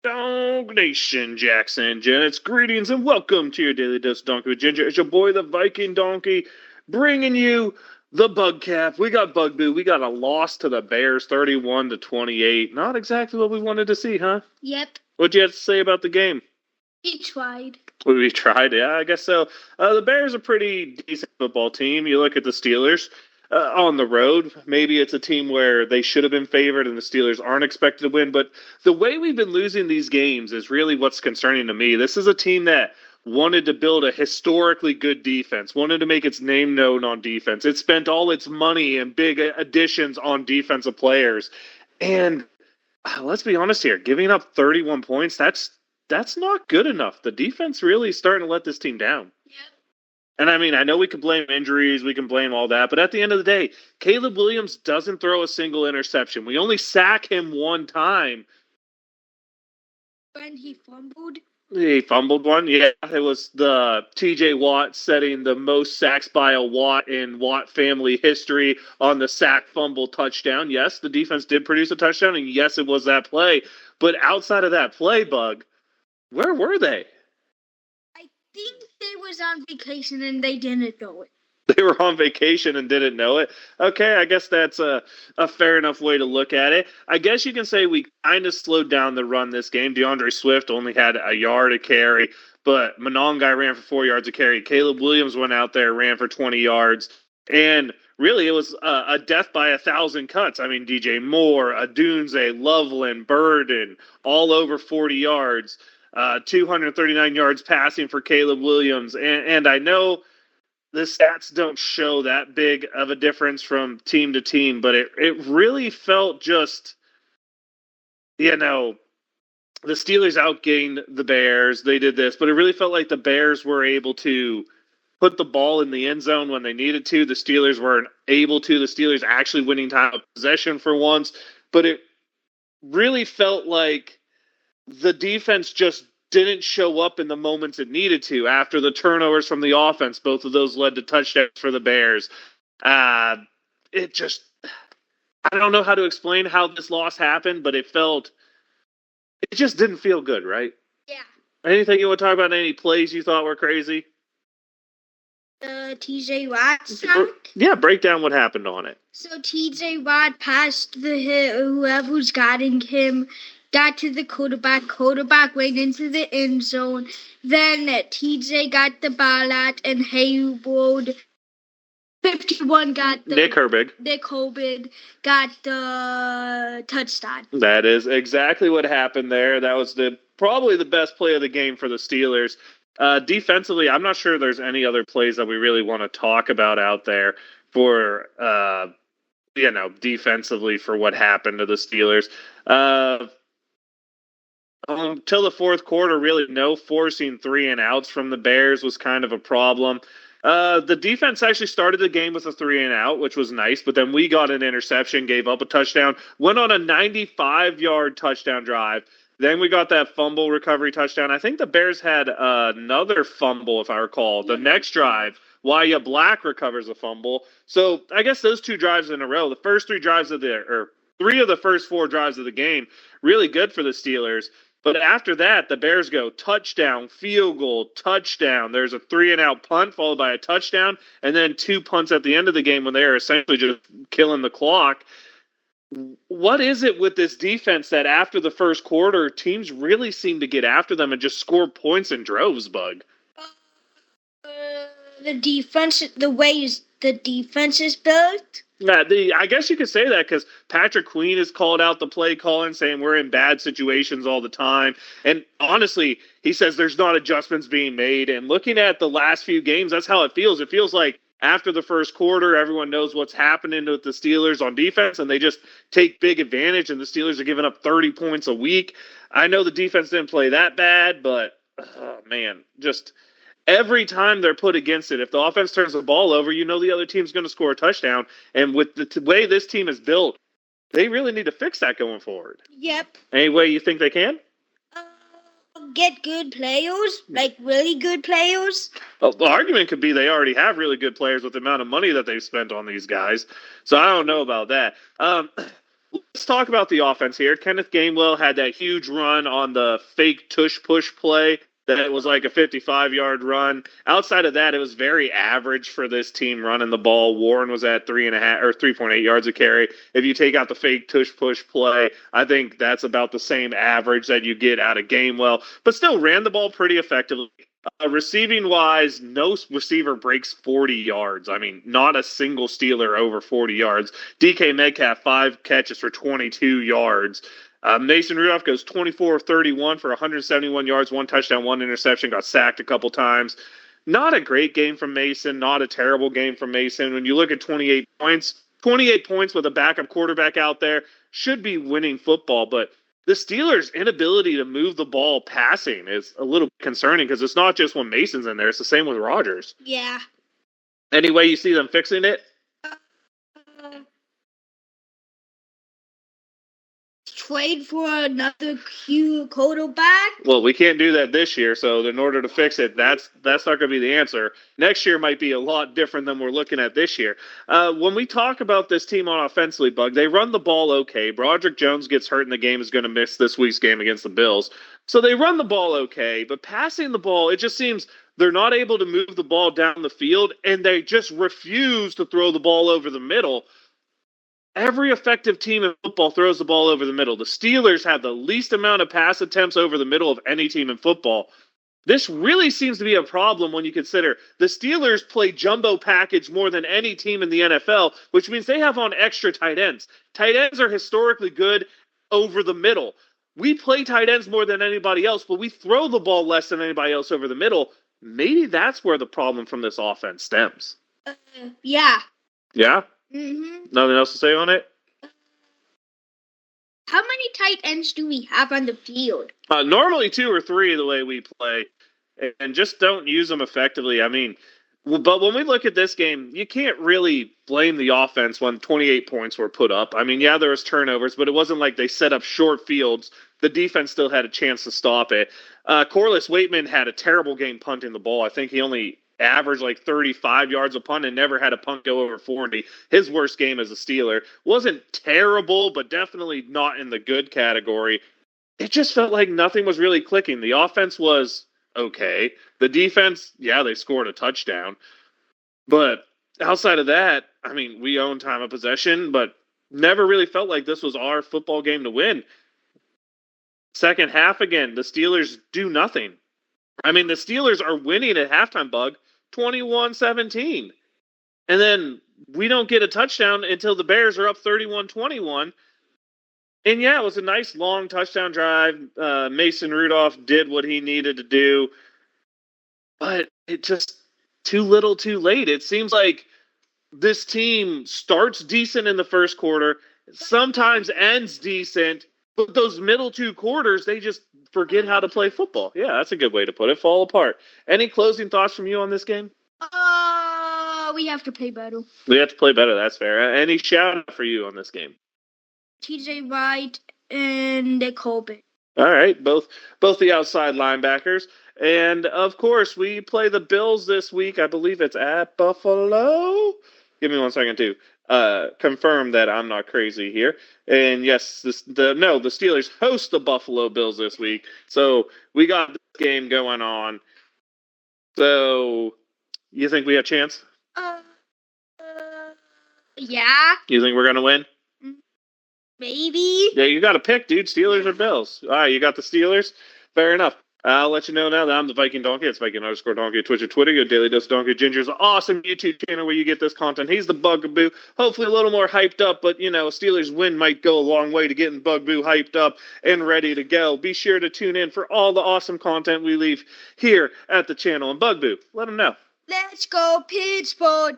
Dog Nation, Jackson, Janet's greetings and welcome to your daily dose of Donkey with Ginger. It's your boy, the Viking Donkey, bringing you the Bugcap. We got Bugby. We got a loss to the Bears, 31-28. Not exactly what we wanted to see, huh? Yep. What'd you have to say about the game? We tried. We tried, yeah, I guess so. The Bears are a pretty decent football team. You look at the Steelers on the road. Maybe it's a team where they should have been favored and the Steelers aren't expected to win. But the way we've been losing these games is really what's concerning to me. This is a team that wanted to build a historically good defense, wanted to make its name known on defense. It spent all its money and big additions on defensive players. And let's be honest here, giving up 31 points, that's not good enough. The defense really is starting to let this team down. Yep. And I mean, I know we can blame injuries, we can blame all that, but at the end of the day, Caleb Williams doesn't throw a single interception. We only sack him one time. When he fumbled? He fumbled one. Yeah, it was the TJ Watt setting the most sacks by a Watt in Watt family history on the sack fumble touchdown. Yes, the defense did produce a touchdown, and yes, it was that play. But outside of that play, Bug, where were they? I think they was on vacation and they didn't know it. They were on vacation and didn't know it. Okay, I guess that's a fair enough way to look at it. I guess you can say we kind of slowed down the run this game. DeAndre Swift only had a yard to carry, but Monongai ran for 4 yards to carry. Caleb Williams went out there, ran for 20 yards. And really, it was a death by 1,000 cuts. I mean, DJ Moore, Adunze, Loveland, Burden, all over 40 yards. 239 yards passing for Caleb Williams. And I know the stats don't show that big of a difference from team to team, but it really felt just, the Steelers outgained the Bears. They did this, but it really felt like the Bears were able to put the ball in the end zone when they needed to. The Steelers weren't able to. The Steelers actually winning time of possession for once, but it really felt like the defense just didn't show up in the moments it needed to after the turnovers from the offense. Both of those led to touchdowns for the Bears. I don't know how to explain how this loss happened, but it just didn't feel good, right? Yeah. Anything you want to talk about? Any plays you thought were crazy? The TJ Watt sack? Yeah, break down what happened on it. So TJ Watt passed whoever's guarding him, got to the quarterback went into the end zone. Then TJ got the ball out and Haywood 51 got the Nick Herbig got the touchdown. That is exactly what happened there. That was probably the best play of the game for the Steelers. Defensively, I'm not sure there's any other plays that we really want to talk about out there for defensively for what happened to the Steelers. Until the fourth quarter, really no forcing 3-and-outs from the Bears was kind of a problem. The defense actually started the game with a 3-and-out, which was nice, but then we got an interception, gave up a touchdown, went on a 95-yard touchdown drive. Then we got that fumble recovery touchdown. I think the Bears had another fumble, if I recall. The next drive, Wyatt Black recovers a fumble. So I guess those two drives in a row, the first three of the first four drives of the game, really good for the Steelers. But after that, the Bears go touchdown, field goal, touchdown. There's a 3-and-out punt followed by a touchdown, and then two punts at the end of the game when they are essentially just killing the clock. What is it with this defense that after the first quarter, teams really seem to get after them and just score points in droves, Bug? The defense, the way the defense is built? Yeah, I guess you could say that because Patrick Queen has called out the play calling, saying we're in bad situations all the time. And honestly, he says there's not adjustments being made. And looking at the last few games, that's how it feels. It feels like after the first quarter, everyone knows what's happening with the Steelers on defense, and they just take big advantage, and the Steelers are giving up 30 points a week. I know the defense didn't play that bad, but, just every time they're put against it, if the offense turns the ball over, you know the other team's going to score a touchdown. And with the way this team is built, they really need to fix that going forward. Yep. Any way you think they can? Get good players, like really good players. Well, the argument could be they already have really good players with the amount of money that they've spent on these guys. So I don't know about that. let's talk about the offense here. Kenneth Gainwell had that huge run on the fake tush push play that was like a 55-yard run. Outside of that, it was very average for this team running the ball. Warren was at 3.5 or 3.8 yards a carry. If you take out the fake tush push play, I think that's about the same average that you get out of Gainwell, but still ran the ball pretty effectively. Receiving wise, no receiver breaks 40 yards. I mean, not a single Steeler over 40 yards. DK Metcalf, 5 catches for 22 yards. Mason Rudolph goes 24 of 31 for 171 yards, 1 touchdown, 1 interception, got sacked a couple times. Not a great game from Mason, not a terrible game from Mason. When you look at 28 points with a backup quarterback out there, should be winning football, but the Steelers' inability to move the ball passing is a little concerning because it's not just when Mason's in there, it's the same with Rodgers. Yeah. Any way you see them fixing it? Trade for another quarterback. Well, we can't do that this year, so in order to fix it, that's not going to be the answer. Next year might be a lot different than we're looking at this year. When we talk about this team on offensively, Bug, they run the ball okay. Broderick Jones gets hurt in the game, is going to miss this week's game against the Bills. So they run the ball okay, but passing the ball, it just seems they're not able to move the ball down the field, and they just refuse to throw the ball over the middle. Every effective team in football throws the ball over the middle. The Steelers have the least amount of pass attempts over the middle of any team in football. This really seems to be a problem when you consider the Steelers play jumbo package more than any team in the NFL, which means they have on extra tight ends. Tight ends are historically good over the middle. We play tight ends more than anybody else, but we throw the ball less than anybody else over the middle. Maybe that's where the problem from this offense stems. Yeah. Yeah? Mm-hmm. Nothing else to say on it? How many tight ends do we have on the field? Normally 2 or 3 the way we play, and just don't use them effectively. I mean, but when we look at this game, you can't really blame the offense when 28 points were put up. I mean, yeah, there was turnovers, but it wasn't like they set up short fields. The defense still had a chance to stop it. Corliss Waitman had a terrible game punting the ball. I think he only averaged like 35 yards a punt and never had a punt go over 40. His worst game as a Steeler. Wasn't terrible, but definitely not in the good category. It just felt like nothing was really clicking. The offense was okay. The defense, yeah, they scored a touchdown. But outside of that, I mean, we own time of possession, but never really felt like this was our football game to win. Second half again, the Steelers do nothing. I mean, the Steelers are winning at halftime, Bug, 21-17. And then we don't get a touchdown until the Bears are up 31-21. And yeah, it was a nice long touchdown drive. Mason Rudolph did what he needed to do. But it just too little too late. It seems like this team starts decent in the first quarter, sometimes ends decent, but those middle 2 quarters, they just forget how to play football. Yeah, that's a good way to put it. Fall apart. Any closing thoughts from you on this game? We have to play better. We have to play better. That's fair. Any shout out for you on this game? TJ Wright and Colbert. All right, both the outside linebackers. And, of course, we play the Bills this week. I believe it's at Buffalo. Give me 1 second, too. Confirm that I'm not crazy here. And, yes, the Steelers host the Buffalo Bills this week. So we got this game going on. So you think we have a chance? Yeah. You think we're going to win? Maybe. Yeah, you got to pick, dude. Steelers or Bills? All right, you got the Steelers? Fair enough. I'll let you know now that I'm the Viking Donkey. It's Viking_Donkey, Twitch and Twitter. Your Daily Dose of Donkey Ginger's awesome YouTube channel where you get this content. He's the Bugaboo. Hopefully a little more hyped up, but, a Steelers win might go a long way to getting Bugaboo hyped up and ready to go. Be sure to tune in for all the awesome content we leave here at the channel. And Bugaboo, let them know. Let's go Pittsburgh.